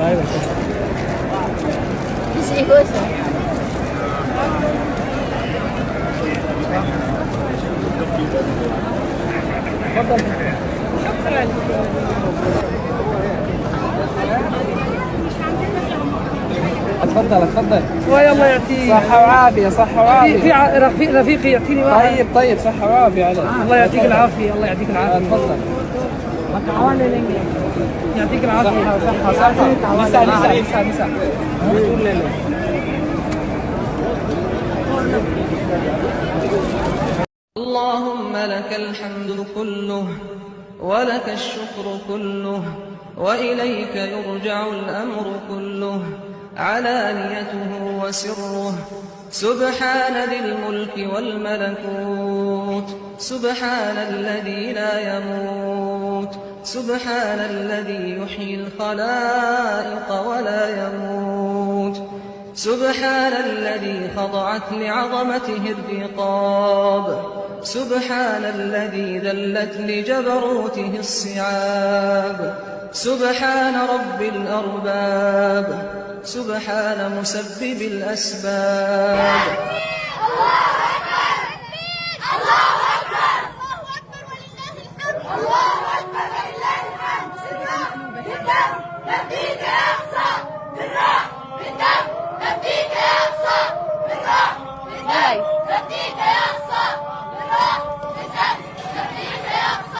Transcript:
طيب ازاي جوزها؟ تفضل. شكرا. اتفضل اتفضل. والله يعطيك صحة وعافية، صحة وعافية. في رفيقي يعطيني واحد. طيب طيب، صحة وعافية عليك. الله يعطيك العافية، الله يعطيك العافية. تفضل. يعطيك العافية. صحة صحة صحة. نساء نساء نساء نساء. اللهم لك الحمد كله ولك الشكر كله وإليك يرجع الأمر كله علانيته وسره. سبحان ذي الملك والملكوت، سبحان الذي لا يموت، سبحان الذي يحيي الخلائق ولا يموت، سبحان الذي خضعت لعظمته الرقاب، سبحان الذي ذلت لجبروته الصعاب، سبحان رب الأرباب، سبحان مسبب الأسباب. الله أكبر، الله أكبر، الله أكبر ولله الحمد. بالدم نفديك يا أقصى، بالروح بالدم نفديك يا أقصى، بالروح بالدم نفديك يا